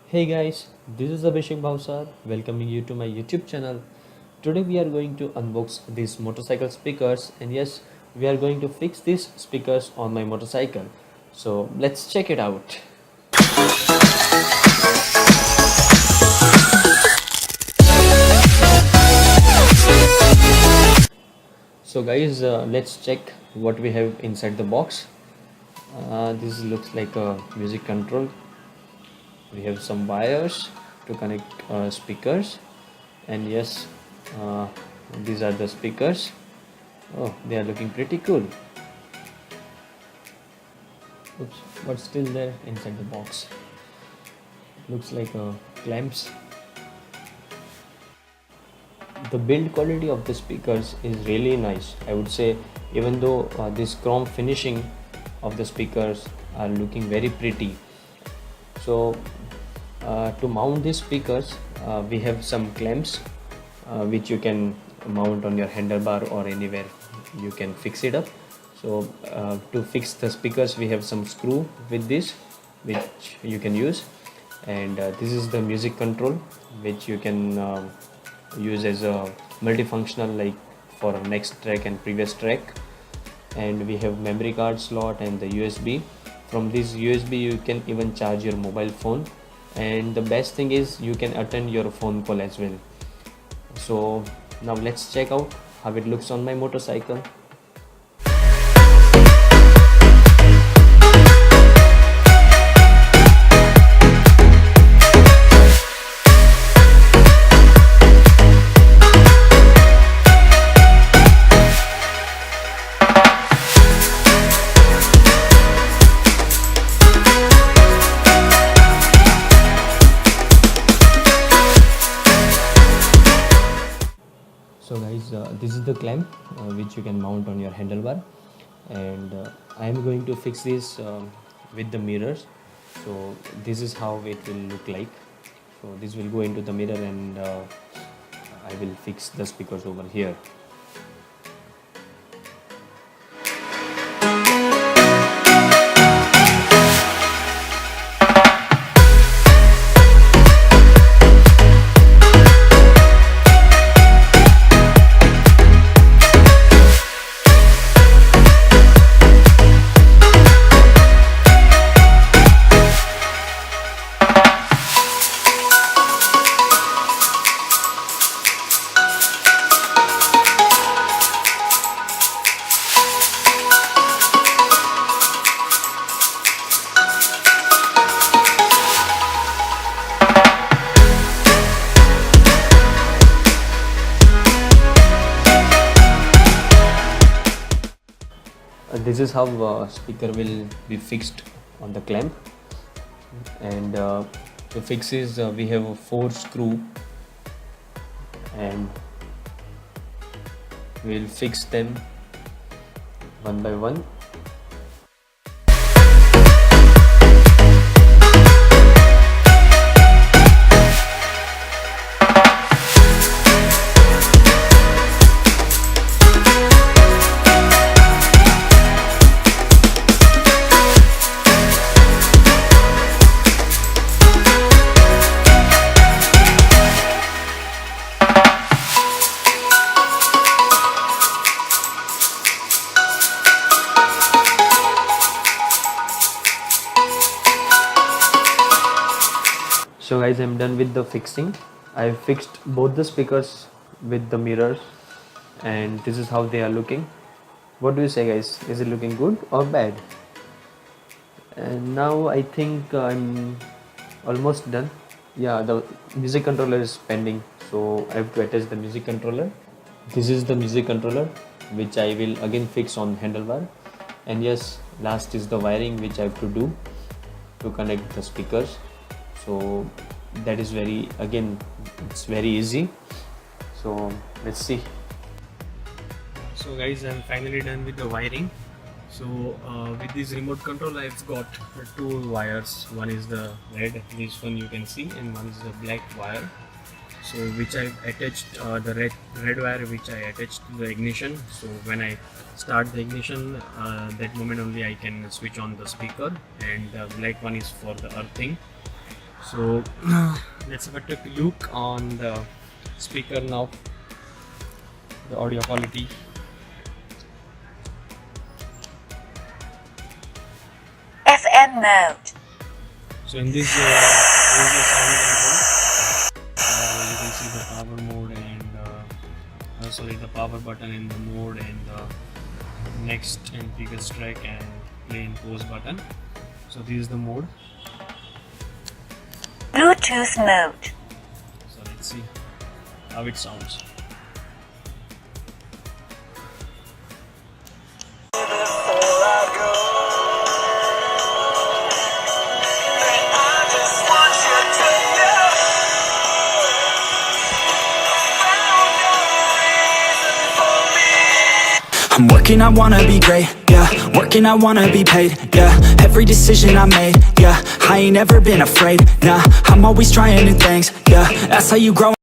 Hey guys, this is Abhishek Bhavsar welcoming you to my YouTube channel. Today we are going to unbox these motorcycle speakers, and yes, we are going to fix these speakers on my motorcycle. So let's check it out. So guys, let's check what we have inside the box. This looks like a music control. We have some wires to connect speakers, and yes, uh, these are the speakers. Oh, they are looking pretty cool. Oops, but still there inside the box. Looks like clamps. The build quality of the speakers is really nice. I would say, even though this chrome finishing of the speakers are looking very pretty. So to mount these speakers, we have some clamps which you can mount on your handlebar or anywhere you can fix it up. So to fix the speakers, we have some screw with this which you can use, and this is the music control which you can use as a multifunctional, like for next track and previous track. And we have memory card slot and the USB. From this USB you can even charge your mobile phone, and the best thing is you can attend your phone call as well. So now let's check out how it looks on my motorcycle. So guys, this is the clamp which you can mount on your handlebar, and I am going to fix this with the mirrors. So this is how it will look like. So this will go into the mirror, and I will fix the speakers over here. This is how speaker will be fixed on the clamp, and to fix is we have a 4 screw, and we'll fix them one by one. So guys, I'm done with the fixing. I fixed both the speakers with the mirrors, and this is how they are looking. What do you say guys? Is it looking good or bad? And now I think I'm almost done. Yeah, the music controller is pending, so I have to attach the music controller. This is the music controller which I will again fix on handlebar. And yes, last is the wiring which I have to do to connect the speakers. So that is it's very easy. So let's see. So guys, I'm finally done with the wiring. So with this remote control I've got 2 wires. One is the red, this one you can see, and one is the black wire. So which I've attached the red wire which I attached to the ignition. So when I start the ignition, that moment only I can switch on the speaker, and the black one is for the earthing. So let's have a quick look on the speaker now, the audio quality. FM mode. So in this there is a sound control. You can see the power mode and sorry, the power button in the mode, and the next and previous track and play and pause button. So this is the mode. Bluetooth mode. So let's see how it sounds. I'm working, I wanna be great, yeah. Working, I wanna be paid, yeah. Every decision I made, yeah. I ain't ever been afraid, nah. I'm always trying new things, yeah. That's how you grow.